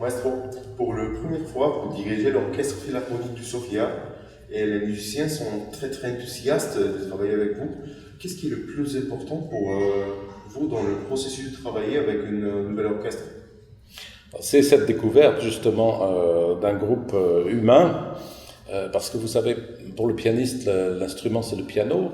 Maestro, pour la première fois, vous dirigez l'orchestre philharmonique du Sofia et les musiciens sont très très enthousiastes de travailler avec vous. Qu'est-ce qui est le plus important pour vous dans le processus de travailler avec une nouvelle orchestre? C'est cette découverte justement d'un groupe humain, parce que vous savez, pour le pianiste, l'instrument c'est le piano,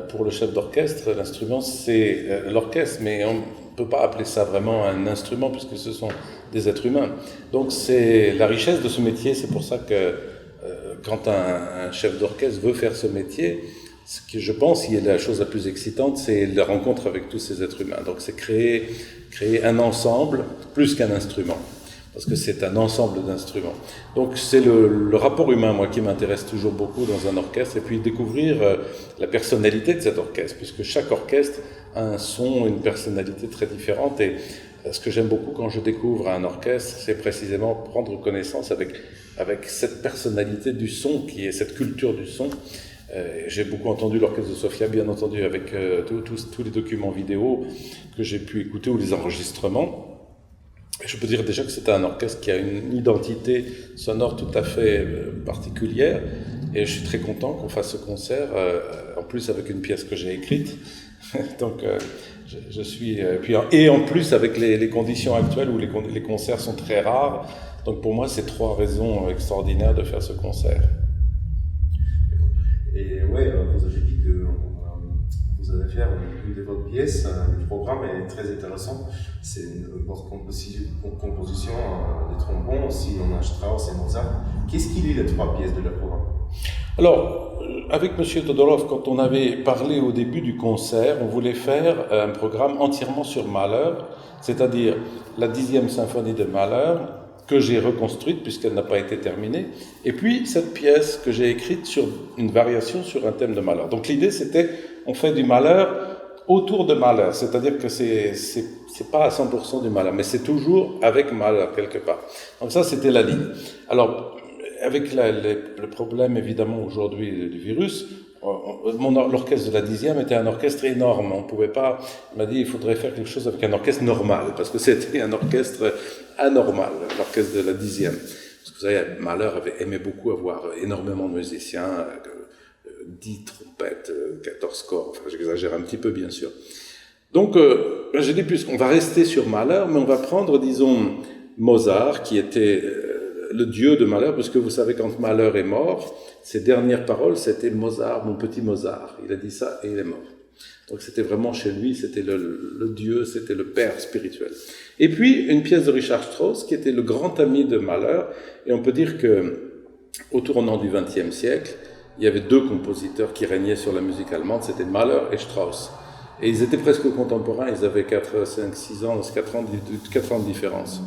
pour le chef d'orchestre, l'instrument c'est l'orchestre, mais on ne peut pas appeler ça vraiment un instrument puisque ce sont des êtres humains. Donc c'est la richesse de ce métier, c'est pour ça que quand un chef d'orchestre veut faire ce métier, ce que je pense qui est la chose la plus excitante, c'est la rencontre avec tous ces êtres humains. Donc c'est créer un ensemble plus qu'un instrument, parce que c'est un ensemble d'instruments. Donc c'est le rapport humain, moi, qui m'intéresse toujours beaucoup dans un orchestre, et puis découvrir la personnalité de cet orchestre, puisque chaque orchestre a un son, une personnalité très différente, et ce que j'aime beaucoup quand je découvre un orchestre, c'est précisément prendre connaissance avec cette personnalité du son, qui est cette culture du son. J'ai beaucoup entendu l'orchestre de Sofia, bien entendu, avec tous les documents vidéo que j'ai pu écouter ou les enregistrements. Et je peux dire déjà que c'est un orchestre qui a une identité sonore tout à fait particulière. Et je suis très content qu'on fasse ce concert, en plus avec une pièce que j'ai écrite. Donc je suis... et en plus avec les conditions actuelles où les concerts sont très rares. Donc pour moi, c'est 3 raisons extraordinaires de faire ce concert. Et ouais, vous avez dit que vous allez faire une de vos pièces, le programme est très intéressant. C'est une composition des trombons, aussi on a Strauss et Mozart. Qu'est-ce qui lie les 3 pièces de leur programme? Alors, avec M. Todorov, quand on avait parlé au début du concert, on voulait faire un programme entièrement sur Mahler, c'est-à-dire la 10e symphonie de Mahler, que j'ai reconstruite puisqu'elle n'a pas été terminée, et puis cette pièce que j'ai écrite sur une variation sur un thème de Mahler. Donc l'idée c'était, on fait du Mahler autour de Mahler, c'est-à-dire que c'est pas à 100% du Mahler, mais c'est toujours avec Mahler quelque part. Donc ça c'était la ligne. Alors avec le problème évidemment aujourd'hui du virus, l'orchestre de la 10e était un orchestre énorme. On pouvait pas. Il m'a dit il faudrait faire quelque chose avec un orchestre normal, parce que c'était un orchestre anormal, l'orchestre de la 10e. Parce que vous savez, Mahler aimait beaucoup avoir énormément de musiciens, 10 trompettes, 14 corps. Enfin, j'exagère un petit peu, bien sûr. Donc, j'ai dit puisqu'on va rester sur Mahler, mais on va prendre, disons, Mozart, qui était le dieu de Mahler, parce que vous savez, quand Mahler est mort, ses dernières paroles, c'était Mozart, mon petit Mozart. Il a dit ça et il est mort. Donc c'était vraiment chez lui, c'était le dieu, c'était le père spirituel. Et puis, une pièce de Richard Strauss, qui était le grand ami de Mahler, et on peut dire que, au tournant du XXe siècle, il y avait 2 compositeurs qui régnaient sur la musique allemande, c'était Mahler et Strauss. Et ils étaient presque contemporains, ils avaient 4, 5, 6 ans, 4 ans de différence.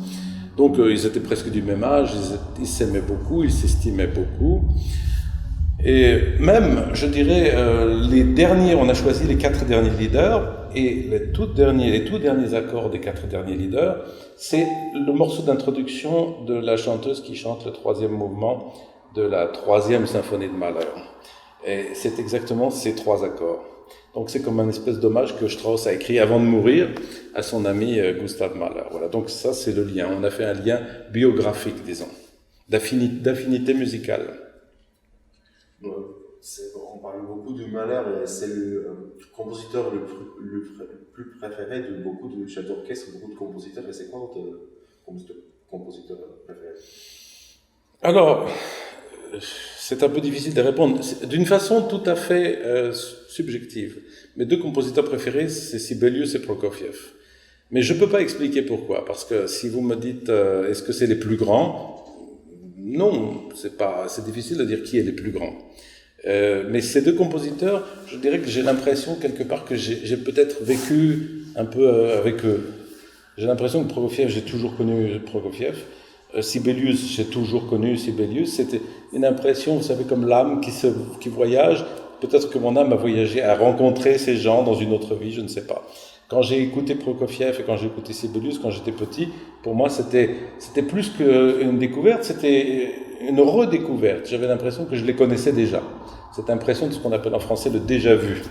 Donc ils étaient presque du même âge, ils s'aimaient beaucoup, ils s'estimaient beaucoup. Et même, je dirais, on a choisi les 4 derniers leaders, et les tout derniers accords des 4 derniers leaders, c'est le morceau d'introduction de la chanteuse qui chante le 3e mouvement de la 3e symphonie de Mahler. Et c'est exactement ces 3 accords. Donc c'est comme un espèce d'hommage que Strauss a écrit avant de mourir à son ami Gustav Mahler. Voilà, donc ça c'est le lien. On a fait un lien biographique, disons, d'affinité musicale. On parle beaucoup de Mahler et c'est le compositeur le plus préféré de beaucoup de chefs d'orchestre, beaucoup de compositeurs. Et c'est quoi votre compositeur préféré? Alors, c'est un peu difficile de répondre. D'une façon tout à fait subjective. Mes 2 compositeurs préférés, c'est Sibelius et Prokofiev. Mais je ne peux pas expliquer pourquoi. Parce que si vous me dites, est-ce que c'est les plus grands? Non, c'est difficile de dire qui est les plus grands. Mais ces 2 compositeurs, je dirais que j'ai l'impression quelque part que j'ai peut-être vécu un peu avec eux. J'ai l'impression que Prokofiev, j'ai toujours connu Prokofiev. Sibelius, j'ai toujours connu Sibelius. C'était une impression, vous savez, comme l'âme qui voyage. Peut-être que mon âme a voyagé, a rencontré ces gens dans une autre vie, je ne sais pas. Quand j'ai écouté Prokofiev et quand j'ai écouté Sibelius, quand j'étais petit, pour moi, c'était plus qu'une découverte, c'était une redécouverte. J'avais l'impression que je les connaissais déjà. Cette impression de ce qu'on appelle en français le déjà vu.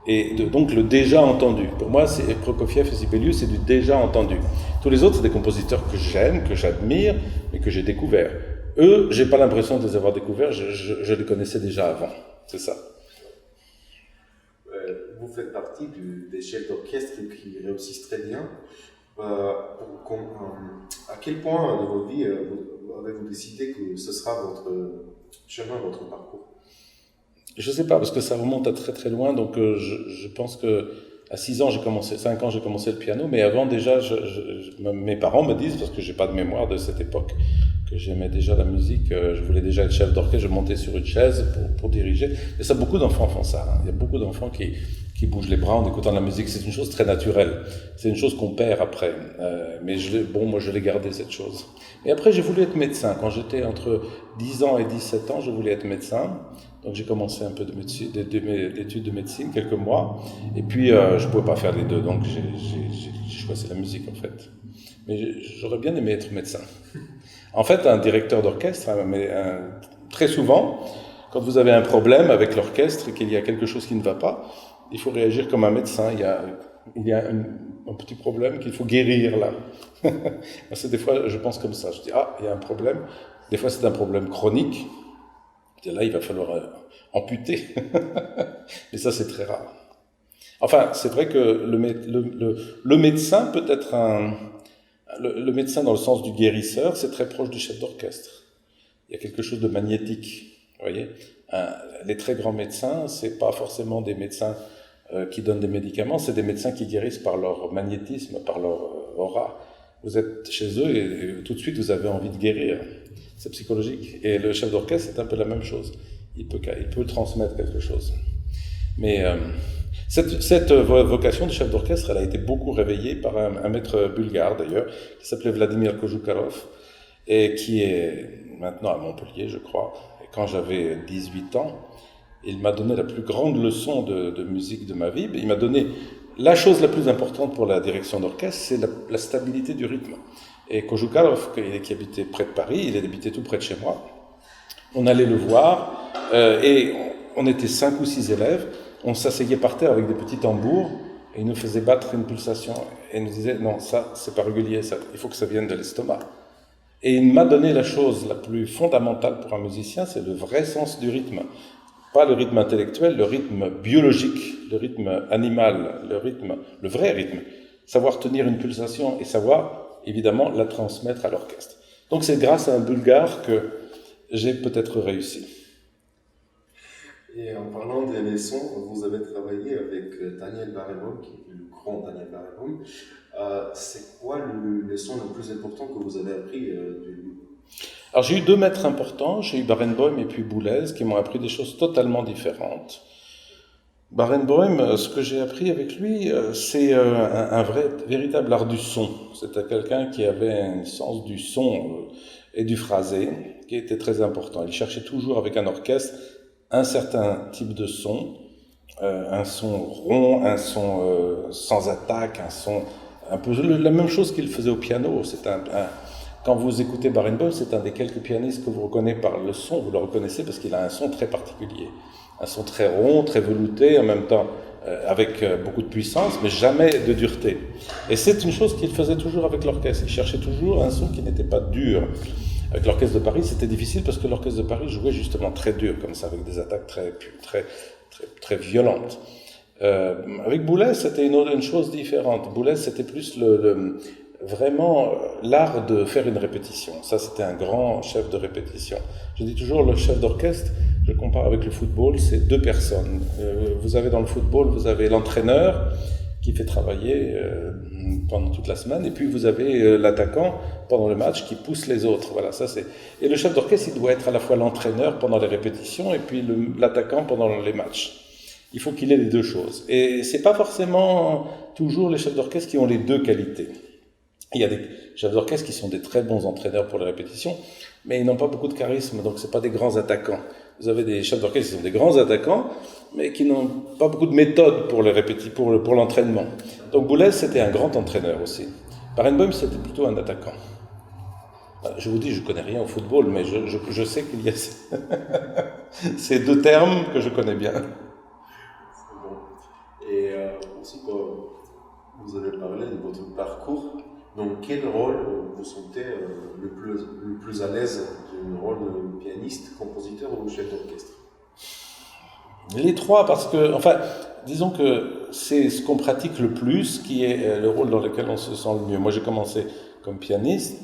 Et donc le déjà entendu. Pour moi, Prokofiev et Sibelius, c'est du déjà entendu. Tous les autres, c'est des compositeurs que j'aime, que j'admire, mais que j'ai découverts. Eux, j'ai pas l'impression de les avoir découverts, je les connaissais déjà avant. C'est ça. Vous faites partie des chefs d'orchestre qui réussissent très bien. À quel point de votre vie avez-vous décidé que ce sera votre chemin, votre parcours? Je sais pas, parce que ça remonte à très très loin, donc je pense que à 6 ans, 5 ans, j'ai commencé le piano, mais avant déjà, mes parents me disent, parce que j'ai pas de mémoire de cette époque, que j'aimais déjà la musique, je voulais déjà être chef d'orchestre, je montais sur une chaise pour diriger. Et ça, beaucoup d'enfants font ça. Hein. Il y a beaucoup d'enfants qui bougent les bras en écoutant la musique. C'est une chose très naturelle. C'est une chose qu'on perd après. Mais moi, je l'ai gardé, cette chose. Et après, j'ai voulu être médecin. Quand j'étais entre 10 ans et 17 ans, je voulais être médecin. Donc j'ai commencé un peu d'études de médecine, quelques mois. Et puis, je ne pouvais pas faire les deux. Donc j'ai choisi la musique, en fait. Mais j'aurais bien aimé être médecin. En fait, un directeur d'orchestre, très souvent, quand vous avez un problème avec l'orchestre et qu'il y a quelque chose qui ne va pas, il faut réagir comme un médecin. Il y a un petit problème qu'il faut guérir là. Des fois, je pense comme ça. Je dis, il y a un problème. Des fois, c'est un problème chronique. Et là, il va falloir amputer. Mais ça, c'est très rare. Enfin, c'est vrai que le médecin peut être le médecin, dans le sens du guérisseur, c'est très proche du chef d'orchestre. Il y a quelque chose de magnétique, vous voyez. Les très grands médecins, c'est pas forcément des médecins qui donnent des médicaments, c'est des médecins qui guérissent par leur magnétisme, par leur aura. Vous êtes chez eux et tout de suite vous avez envie de guérir. C'est psychologique. Et le chef d'orchestre, c'est un peu la même chose. Il peut transmettre quelque chose. Mais cette vocation de chef d'orchestre, elle a été beaucoup réveillée par un maître bulgare d'ailleurs, qui s'appelait Vladimir Kozhukarov, et qui est maintenant à Montpellier, je crois. Et quand j'avais 18 ans, il m'a donné la plus grande leçon de musique de ma vie. Il m'a donné la chose la plus importante pour la direction d'orchestre, c'est la stabilité du rythme. Et Kozhukarov, qui habitait près de Paris, il habitait tout près de chez moi. On allait le voir, et on était 5 ou 6 élèves. On s'asseyait par terre avec des petits tambours et il nous faisait battre une pulsation et il nous disait non, ça c'est pas régulier, ça, il faut que ça vienne de l'estomac. Et il m'a donné la chose la plus fondamentale pour un musicien, c'est le vrai sens du rythme. Pas le rythme intellectuel, le rythme biologique, le rythme animal, le vrai rythme. Savoir tenir une pulsation et savoir évidemment la transmettre à l'orchestre. Donc c'est grâce à un Bulgare que j'ai peut-être réussi. Et en parlant des leçons, vous avez travaillé avec Daniel Barenboim, qui est le grand Daniel Barenboim. C'est quoi le leçon le plus important que vous avez appris de lui? Alors j'ai eu 2 maîtres importants, j'ai eu Barenboim et puis Boulez, qui m'ont appris des choses totalement différentes. Barenboim, ce que j'ai appris avec lui, c'est un véritable art du son. C'était quelqu'un qui avait un sens du son et du phrasé, qui était très important. Il cherchait toujours avec un orchestre un certain type de son, un son rond, un son sans attaque, un son un peu la même chose qu'il faisait au piano. Quand vous écoutez Barenboim, c'est un des quelques pianistes que vous reconnaissez par le son, vous le reconnaissez parce qu'il a un son très particulier. Un son très rond, très velouté, en même temps avec beaucoup de puissance, mais jamais de dureté. Et c'est une chose qu'il faisait toujours avec l'orchestre. Il cherchait toujours un son qui n'était pas dur. Avec l'Orchestre de Paris, c'était difficile parce que l'Orchestre de Paris jouait justement très dur, comme ça, avec des attaques très violentes. Avec Boulez, c'était une chose différente. Boulez, c'était plus vraiment l'art de faire une répétition. Ça, c'était un grand chef de répétition. Je dis toujours, le chef d'orchestre, je compare avec le football, c'est 2 personnes. Vous avez dans le football, vous avez l'entraîneur qui fait travailler pendant toute la semaine, et puis vous avez l'attaquant pendant le match qui pousse les autres. Voilà, ça c'est. Et le chef d'orchestre, il doit être à la fois l'entraîneur pendant les répétitions et puis l'attaquant pendant les matchs. Il faut qu'il ait les 2 choses. Et c'est pas forcément toujours les chefs d'orchestre qui ont les 2 qualités. Il y a des chefs d'orchestre qui sont des très bons entraîneurs pour les répétitions, mais ils n'ont pas beaucoup de charisme, donc c'est pas des grands attaquants. Vous avez des chefs d'orchestre qui sont des grands attaquants, mais qui n'ont pas beaucoup de méthode pour l'entraînement. Donc Boulez, c'était un grand entraîneur aussi. Barenboim, c'était plutôt un attaquant. Je vous dis, je connais rien au football, mais je sais qu'il y a ces 2 termes que je connais bien. C'est bon. Et aussi, vous avez parlé de votre parcours. dans quel rôle vous sentez le plus à l'aise, le rôle de pianiste, compositeur ou chef d'orchestre? Les trois, parce que, enfin, disons que c'est ce qu'on pratique le plus qui est le rôle dans lequel on se sent le mieux. Moi, j'ai commencé comme pianiste,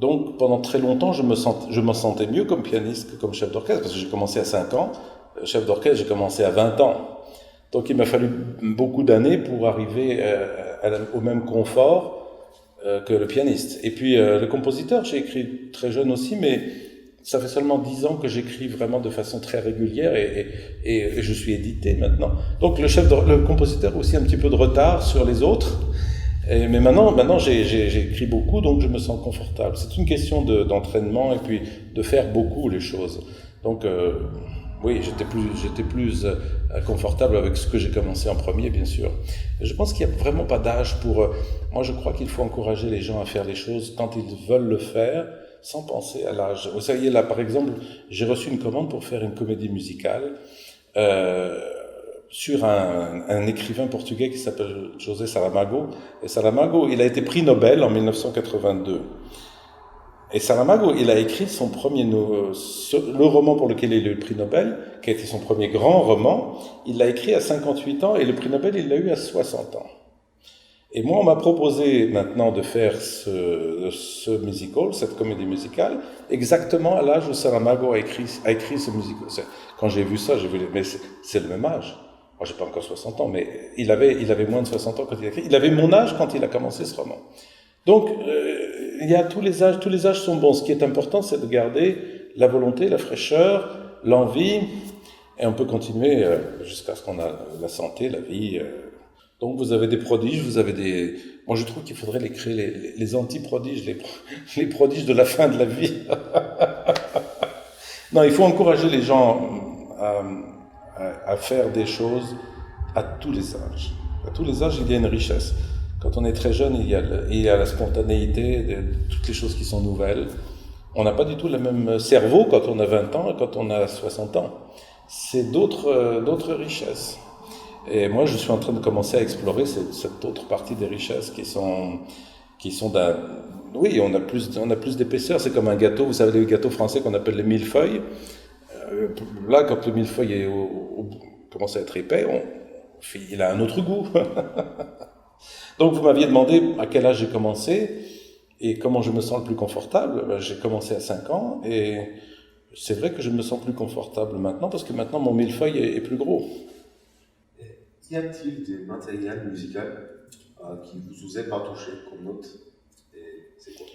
donc pendant très longtemps, je me sentais mieux comme pianiste que comme chef d'orchestre, parce que j'ai commencé à 5 ans, chef d'orchestre, j'ai commencé à 20 ans. Donc il m'a fallu beaucoup d'années pour arriver au même confort que le pianiste. Et puis le compositeur, j'ai écrit très jeune aussi, mais ça fait seulement 10 ans que j'écris vraiment de façon très régulière et je suis édité maintenant. Donc le compositeur a aussi un petit peu de retard sur les autres. Mais maintenant j'ai écrit beaucoup, donc je me sens confortable. C'est une question d'entraînement et puis de faire beaucoup les choses. Donc oui, j'étais plus confortable avec ce que j'ai commencé en premier, bien sûr. Je pense qu'il n'y a vraiment pas d'âge pour... moi, je crois qu'il faut encourager les gens à faire les choses quand ils veulent le faire, sans penser à l'âge. Vous savez, là, par exemple, j'ai reçu une commande pour faire une comédie musicale sur un écrivain portugais qui s'appelle José Saramago. Et Saramago, il a été prix Nobel en 1982. Et Saramago, il a écrit son premier, le roman pour lequel il a eu le prix Nobel, qui a été son premier grand roman, il l'a écrit à 58 ans et le prix Nobel, il l'a eu à 60 ans. Et moi, on m'a proposé maintenant de faire ce musical, cette comédie musicale, exactement à l'âge où Saramago a écrit ce musical. Quand j'ai vu ça, j'ai vu, mais c'est le même âge. Moi, j'ai pas encore 60 ans, mais il avait moins de 60 ans quand il a écrit. Il avait mon âge quand il a commencé ce roman. Donc, il y a tous les âges sont bons. Ce qui est important, c'est de garder la volonté, la fraîcheur, l'envie, et on peut continuer jusqu'à ce qu'on a la santé, la vie. Donc, vous avez des prodiges, vous avez des... Moi, je trouve qu'il faudrait les créer, les anti-prodiges, les prodiges de la fin de la vie. Non, il faut encourager les gens à faire des choses à tous les âges. À tous les âges, il y a une richesse. Quand on est très jeune, il y a la spontanéité, toutes les choses qui sont nouvelles. On n'a pas du tout le même cerveau quand on a 20 ans et quand on a 60 ans. C'est d'autres richesses. Et moi, je suis en train de commencer à explorer cette autre partie des richesses qui sont d'un... Oui, on a plus d'épaisseur. C'est comme un gâteau. Vous savez, les gâteaux français qu'on appelle les millefeuilles. Là, quand le millefeuille commence à être épais, il a un autre goût. Donc, vous m'aviez demandé à quel âge j'ai commencé et comment je me sens le plus confortable. J'ai commencé à 5 ans et c'est vrai que je me sens plus confortable maintenant parce que maintenant mon millefeuille est plus gros. Y a-t-il des matériels musicaux qui vous aient pas touché comme note et c'est quoi?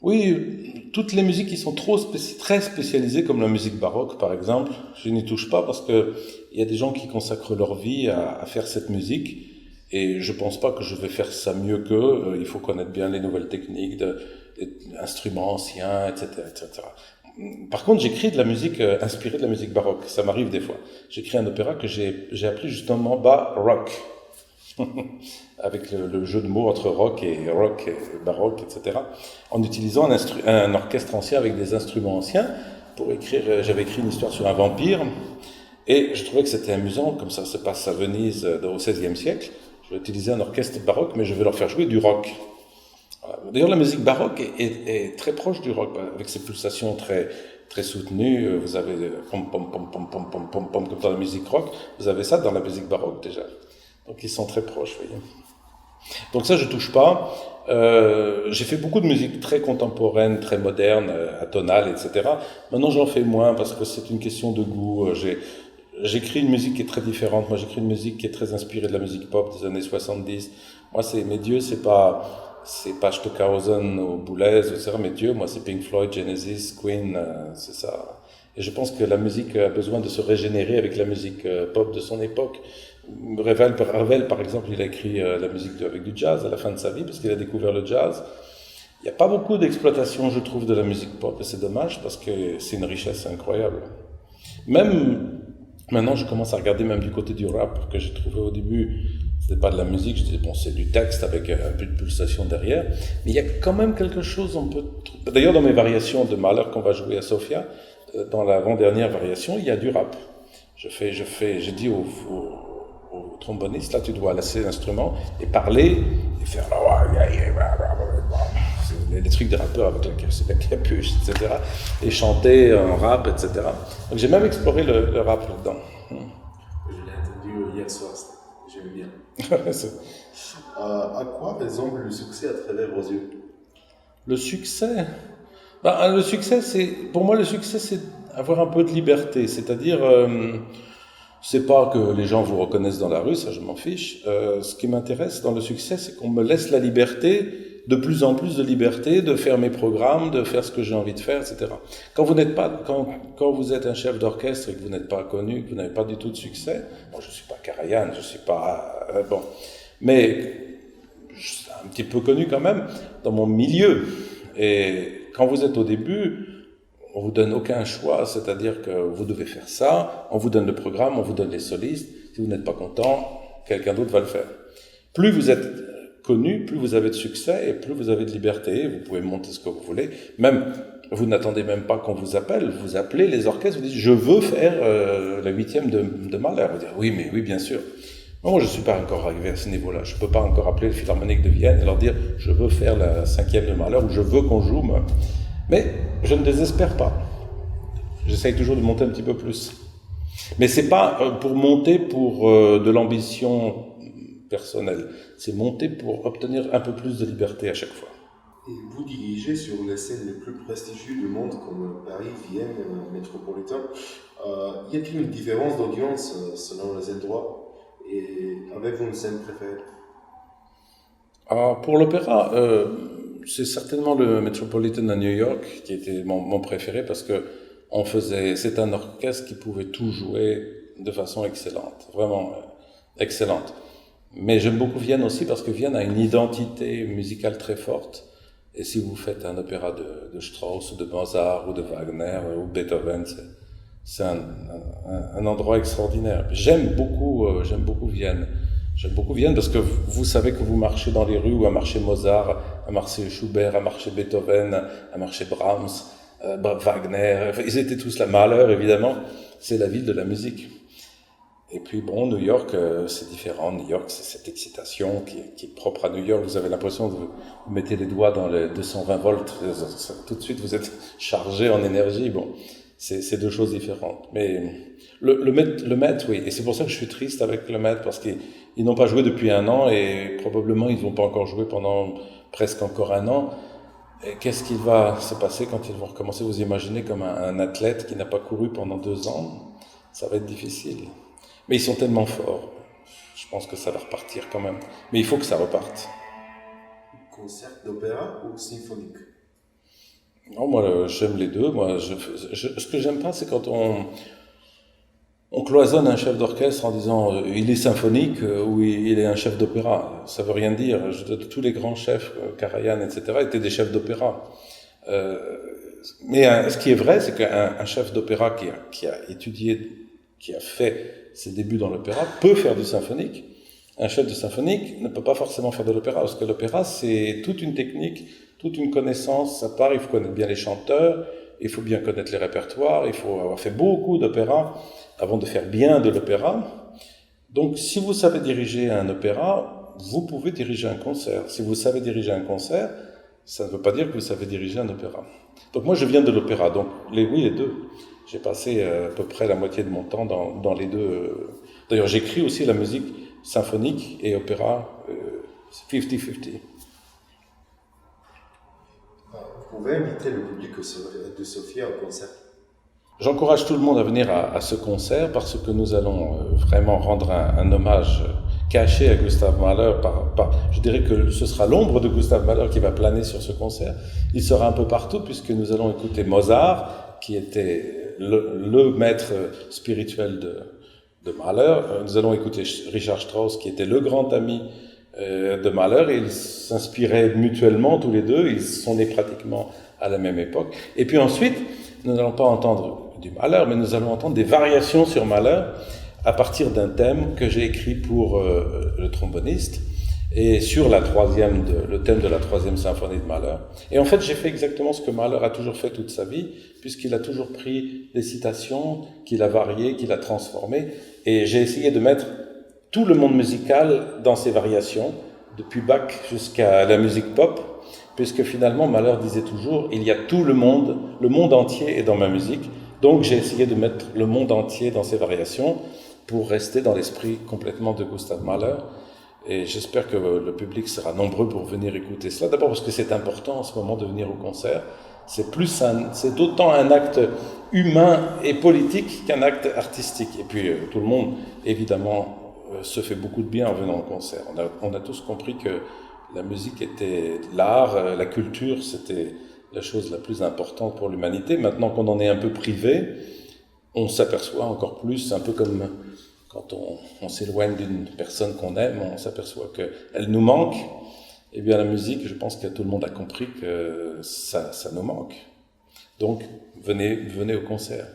Oui, toutes les musiques qui sont très spécialisées, comme la musique baroque par exemple, je n'y touche pas parce que il y a des gens qui consacrent leur vie à faire cette musique. Et je pense pas que je vais faire ça mieux qu'eux. Il faut connaître bien les nouvelles techniques, des instruments anciens, etc., etc. Par contre, j'écris de la musique inspirée de la musique baroque. Ça m'arrive des fois. J'écris un opéra que j'ai appelé justement baroque, avec le jeu de mots entre rock et baroque, etc. En utilisant un orchestre ancien avec des instruments anciens pour écrire. J'avais écrit une histoire sur un vampire et je trouvais que c'était amusant. Comme ça se passe à Venise au XVIe siècle. Je vais utiliser un orchestre baroque, mais je vais leur faire jouer du rock. Voilà. D'ailleurs, la musique baroque est très proche du rock, avec ses pulsations très, très soutenues. Vous avez pom pom pom pom pom pom pom pom comme dans la musique rock. Vous avez ça dans la musique baroque déjà. Donc ils sont très proches, vous voyez. Donc ça, je touche pas. J'ai fait beaucoup de musique très contemporaine, très moderne, atonale, etc. Maintenant, j'en fais moins parce que c'est une question de goût. J'écris une musique qui est très différente. Moi, j'écris une musique qui est très inspirée de la musique pop des années 70. Moi, mes dieux, c'est pas Stockhausen ou Boulez, etc. Mes dieux, moi, c'est Pink Floyd, Genesis, Queen, c'est ça. Et je pense que la musique a besoin de se régénérer avec la musique pop de son époque. Ravel, par exemple, il a écrit la musique avec du jazz à la fin de sa vie parce qu'il a découvert le jazz. Il n'y a pas beaucoup d'exploitation, je trouve, de la musique pop et c'est dommage parce que c'est une richesse incroyable. Même maintenant, je commence à regarder même du côté du rap que j'ai trouvé au début. C'était pas de la musique, je disais bon, c'est du texte avec un peu de pulsation derrière, mais il y a quand même quelque chose on peut. D'ailleurs, dans mes variations de Mahler qu'on va jouer à Sofia, dans l'avant-dernière variation, il y a du rap. J'ai dit au tromboniste, là tu dois laisser l'instrument et parler et faire les trucs des rappeurs avec la capuche, etc. Et chanter en rap, etc. Donc j'ai même exploré le rap là-dedans. Je l'ai entendu hier soir, j'aime bien. À quoi ressemble le succès à travers vos yeux? Le succès, le succès, pour moi, le succès, c'est avoir un peu de liberté. C'est-à-dire, c'est pas que les gens vous reconnaissent dans la rue, ça je m'en fiche. Ce qui m'intéresse dans le succès, c'est qu'on me laisse la liberté, de plus en plus de liberté, de faire mes programmes, de faire ce que j'ai envie de faire, etc. Quand vous êtes un chef d'orchestre et que vous n'êtes pas connu, que vous n'avez pas du tout de succès, bon, je suis pas Karajan, je suis pas mais je suis un petit peu connu quand même dans mon milieu. Et quand vous êtes au début, on vous donne aucun choix, c'est-à-dire que vous devez faire ça, on vous donne le programme, on vous donne les solistes. Si vous n'êtes pas content, quelqu'un d'autre va le faire. Plus vous êtes connu, plus vous avez de succès et plus vous avez de liberté. Vous pouvez monter ce que vous voulez. Même, vous n'attendez même pas qu'on vous appelle. Vous appelez les orchestres, vous dites « je veux faire la 8e de Mahler ». Vous dites « oui, mais oui, bien sûr ». Moi, je ne suis pas encore arrivé à ce niveau-là. Je ne peux pas encore appeler le Philharmonique de Vienne et leur dire « je veux faire la 5e de Mahler » ou « je veux qu'on joue ». Mais je ne désespère pas. J'essaye toujours de monter un petit peu plus. Mais c'est pas pour monter pour de l'ambition personnelle. C'est monter pour obtenir un peu plus de liberté à chaque fois. Et vous dirigez sur les scènes les plus prestigieuses du monde, comme Paris, Vienne, Métropolitain. Y a-t-il une différence d'audience selon les endroits? Et avez-vous une scène préférée? Pour l'opéra, c'est certainement le Metropolitan à New York qui était mon préféré parce que c'est un orchestre qui pouvait tout jouer de façon excellente, vraiment excellente. Mais j'aime beaucoup Vienne aussi parce que Vienne a une identité musicale très forte. Et si vous faites un opéra de Strauss ou de Mozart ou de Wagner ou Beethoven, c'est un endroit extraordinaire. J'aime beaucoup Vienne. J'aime beaucoup Vienne parce que vous savez que vous marchez dans les rues où a marché Mozart, a marché Schubert, a marché Beethoven, a marché Brahms, Wagner. Ils étaient tous là. Mahler, évidemment, c'est la ville de la musique. Et puis bon, New York, c'est différent. New York, c'est cette excitation qui est propre à New York. Vous avez l'impression que vous mettez les doigts dans les 220 volts. Tout de suite, vous êtes chargé en énergie. Bon, c'est deux choses différentes. Mais le Met, oui. Et c'est pour ça que je suis triste avec le Met, parce qu'ils n'ont pas joué depuis 1 an et probablement ils ne vont pas encore jouer pendant presque encore 1 an. Et qu'est-ce qui va se passer quand ils vont recommencer? Vous imaginez comme un athlète qui n'a pas couru pendant 2 ans, ça va être difficile. Mais ils sont tellement forts, je pense que ça va repartir quand même. Mais il faut que ça reparte. Concert d'opéra ou symphonique? Non, moi j'aime les deux. Moi, ce que j'aime pas, c'est quand on cloisonne un chef d'orchestre en disant il est symphonique ou il est un chef d'opéra. Ça veut rien dire. Tous les grands chefs, Karajan, etc., étaient des chefs d'opéra. Mais ce qui est vrai, c'est qu'un chef d'opéra qui a étudié, qui a fait ses débuts dans l'opéra, peut faire du symphonique. Un chef de symphonique ne peut pas forcément faire de l'opéra, parce que l'opéra, c'est toute une technique, toute une connaissance à part. Il faut connaître bien les chanteurs, il faut bien connaître les répertoires, il faut avoir fait beaucoup d'opéra avant de faire bien de l'opéra. Donc, si vous savez diriger un opéra, vous pouvez diriger un concert. Si vous savez diriger un concert, ça ne veut pas dire que vous savez diriger un opéra. Donc moi, je viens de l'opéra, donc les deux. J'ai passé à peu près la moitié de mon temps dans les deux. D'ailleurs, j'écris aussi la musique symphonique et opéra, 50-50. Vous pouvez inviter le public de Sofia au concert? J'encourage tout le monde à venir à ce concert parce que nous allons vraiment rendre un hommage caché à Gustav Mahler. Je dirais que ce sera l'ombre de Gustav Mahler qui va planer sur ce concert. Il sera un peu partout puisque nous allons écouter Mozart, qui était le maître spirituel de Mahler. Nous allons écouter Richard Strauss, qui était le grand ami de Mahler, et ils s'inspiraient mutuellement tous les deux. Ils sont nés pratiquement à la même époque. Et puis ensuite, nous n'allons pas entendre du Mahler, mais nous allons entendre des variations sur Mahler à partir d'un thème que j'ai écrit pour le tromboniste et sur le thème de la 3e symphonie de Mahler. Et en fait, j'ai fait exactement ce que Mahler a toujours fait toute sa vie, puisqu'il a toujours pris des citations, qu'il a variées, qu'il a transformées, et j'ai essayé de mettre tout le monde musical dans ses variations, depuis Bach jusqu'à la musique pop, puisque finalement Mahler disait toujours, il y a tout le monde entier est dans ma musique, donc j'ai essayé de mettre le monde entier dans ses variations pour rester dans l'esprit complètement de Gustav Mahler. Et j'espère que le public sera nombreux pour venir écouter cela. D'abord parce que c'est important en ce moment de venir au concert. C'est d'autant un acte humain et politique qu'un acte artistique. Et puis tout le monde, évidemment, se fait beaucoup de bien en venant au concert. On a tous compris que la musique était l'art, la culture, c'était la chose la plus importante pour l'humanité. Maintenant qu'on en est un peu privé, on s'aperçoit encore plus, un peu comme quand on s'éloigne d'une personne qu'on aime, on s'aperçoit qu'elle nous manque. Eh bien, la musique, je pense que tout le monde a compris que ça nous manque. Donc, venez au concert.